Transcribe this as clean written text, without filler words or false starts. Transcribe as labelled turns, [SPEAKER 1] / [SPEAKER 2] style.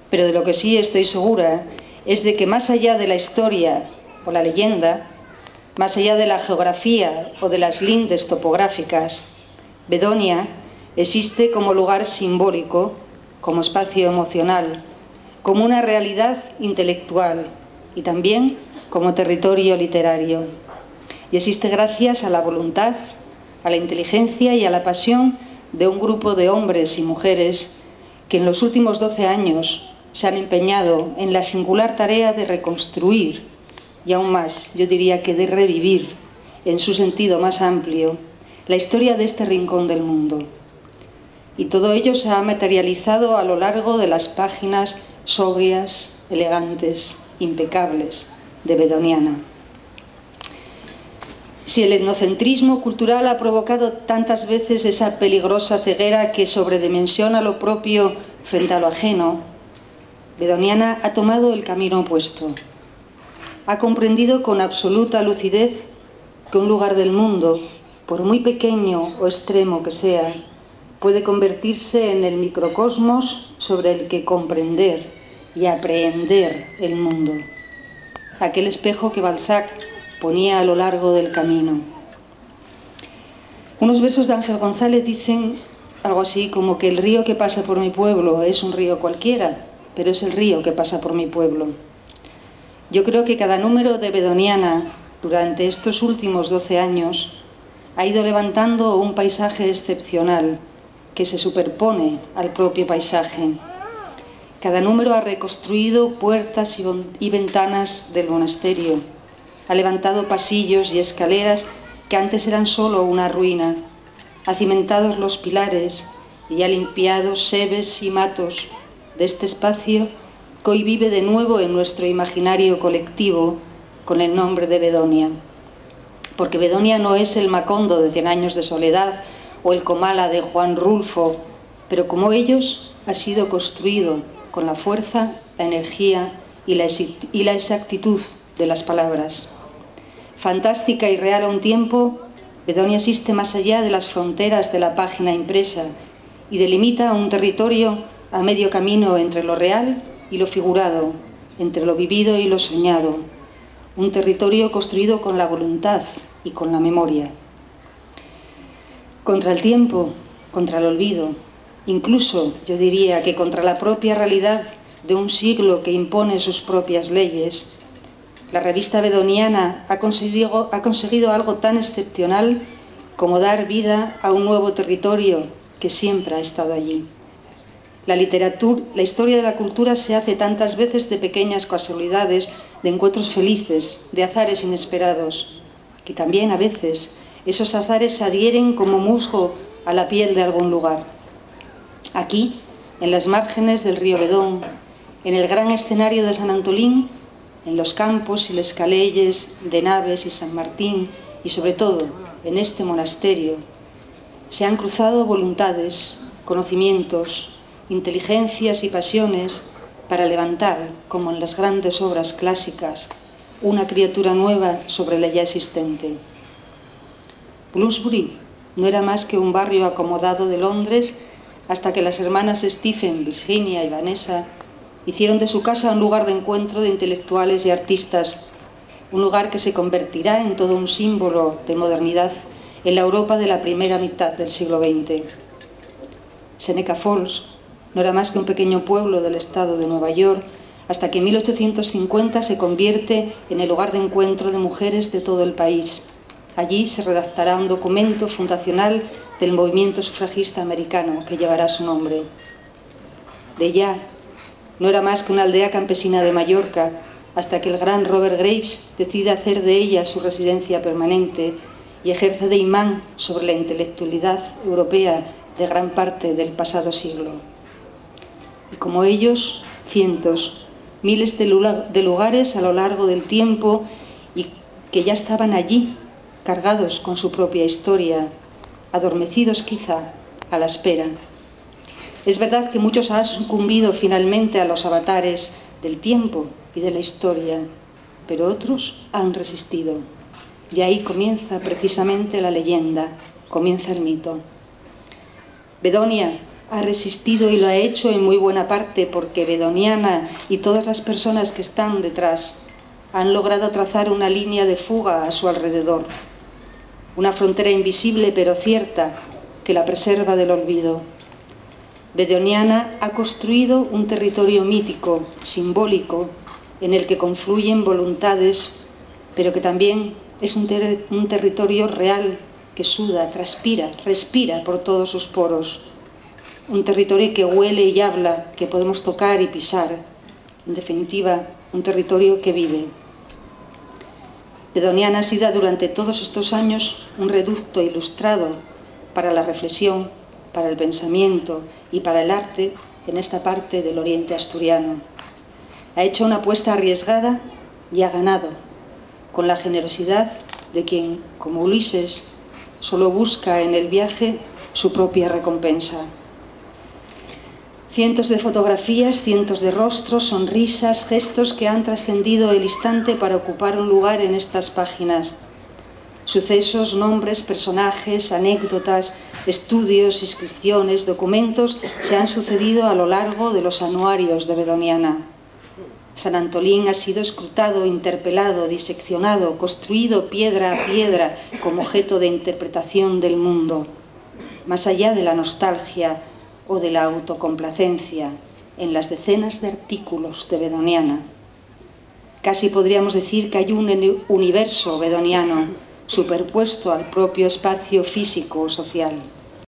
[SPEAKER 1] pero de lo que sí estoy segura es de que más allá de la historia o la leyenda, más allá de la geografía o de las lindes topográficas, Bedonia existe como lugar simbólico, como espacio emocional, como una realidad intelectual y también como territorio literario. Y existe gracias a la voluntad, a la inteligencia y a la pasión de un grupo de hombres y mujeres que en los últimos 12 años se han empeñado en la singular tarea de reconstruir, y aún más, yo diría que de revivir, en su sentido más amplio, la historia de este rincón del mundo. Y todo ello se ha materializado a lo largo de las páginas sobrias, elegantes, impecables de Bedoniana. Si el etnocentrismo cultural ha provocado tantas veces esa peligrosa ceguera que sobredimensiona lo propio frente a lo ajeno, Bedoniana ha tomado el camino opuesto. Ha comprendido con absoluta lucidez que un lugar del mundo, por muy pequeño o extremo que sea, puede convertirse en el microcosmos sobre el que comprender y aprehender el mundo. Aquel espejo que Balzac ponía a lo largo del camino. Unos versos de Ángel González dicen algo así como que el río que pasa por mi pueblo es un río cualquiera, pero es el río que pasa por mi pueblo. Yo creo que cada número de Bedoniana durante estos últimos 12 años ha ido levantando un paisaje excepcional que se superpone al propio paisaje. Cada número ha reconstruido puertas y ventanas del monasterio, ha levantado pasillos y escaleras que antes eran solo una ruina, ha cimentado los pilares y ha limpiado sebes y matos de este espacio que hoy vive de nuevo en nuestro imaginario colectivo con el nombre de Bedonia. Porque Bedonia no es el Macondo de 100 años de soledad o el Comala de Juan Rulfo, pero como ellos ha sido construido con la fuerza, la energía y la exactitud de las palabras. Fantástica y real a un tiempo, Bedonia existe más allá de las fronteras de la página impresa y delimita un territorio a medio camino entre lo real y lo figurado, entre lo vivido y lo soñado. Un territorio construido con la voluntad y con la memoria. Contra el tiempo, contra el olvido, incluso yo diría que contra la propia realidad de un siglo que impone sus propias leyes, la revista Bedoniana ha conseguido algo tan excepcional como dar vida a un nuevo territorio que siempre ha estado allí. La historia de la cultura se hace tantas veces de pequeñas casualidades, de encuentros felices, de azares inesperados, que también a veces esos azares se adhieren como musgo a la piel de algún lugar. Aquí, en las márgenes del río Bedón, en el gran escenario de San Antolín, en los campos y las calles de Naves y San Martín, y sobre todo en este monasterio, se han cruzado voluntades, conocimientos, inteligencias y pasiones para levantar, como en las grandes obras clásicas, una criatura nueva sobre la ya existente. Bloomsbury no era más que un barrio acomodado de Londres hasta que las hermanas Stephen, Virginia y Vanessa hicieron de su casa un lugar de encuentro de intelectuales y artistas, un lugar que se convertirá en todo un símbolo de modernidad en la Europa de la primera mitad del siglo XX. Seneca Falls no era más que un pequeño pueblo del estado de Nueva York hasta que en 1850 se convierte en el lugar de encuentro de mujeres de todo el país. Allí se redactará un documento fundacional del movimiento sufragista americano que llevará su nombre. De ya no era más que una aldea campesina de Mallorca, hasta que el gran Robert Graves decide hacer de ella su residencia permanente y ejerce de imán sobre la intelectualidad europea de gran parte del pasado siglo. Y como ellos, cientos, miles de lugares a lo largo del tiempo y que ya estaban allí, cargados con su propia historia, adormecidos quizá a la espera. Es verdad que muchos han sucumbido finalmente a los avatares del tiempo y de la historia, pero otros han resistido. Y ahí comienza precisamente la leyenda, comienza el mito. Bedonia ha resistido y lo ha hecho en muy buena parte porque Bedoniana y todas las personas que están detrás han logrado trazar una línea de fuga a su alrededor, una frontera invisible pero cierta que la preserva del olvido. Bedoniana ha construido un territorio mítico, simbólico, en el que confluyen voluntades, pero que también es un territorio real que suda, transpira, respira por todos sus poros. Un territorio que huele y habla, que podemos tocar y pisar. En definitiva, un territorio que vive. Bedoniana ha sido durante todos estos años un reducto ilustrado para la reflexión, para el pensamiento y para el arte en esta parte del oriente asturiano. Ha hecho una apuesta arriesgada y ha ganado, con la generosidad de quien, como Ulises, solo busca en el viaje su propia recompensa. Cientos de fotografías, cientos de rostros, sonrisas, gestos que han trascendido el instante para ocupar un lugar en estas páginas. Sucesos, nombres, personajes, anécdotas, estudios, inscripciones, documentos se han sucedido a lo largo de los anuarios de Bedoniana. San Antolín ha sido escrutado, interpelado, diseccionado, construido piedra a piedra como objeto de interpretación del mundo. Más allá de la nostalgia o de la autocomplacencia, en las decenas de artículos de Bedoniana. Casi podríamos decir que hay un universo bedoniano superpuesto al propio espacio físico o social.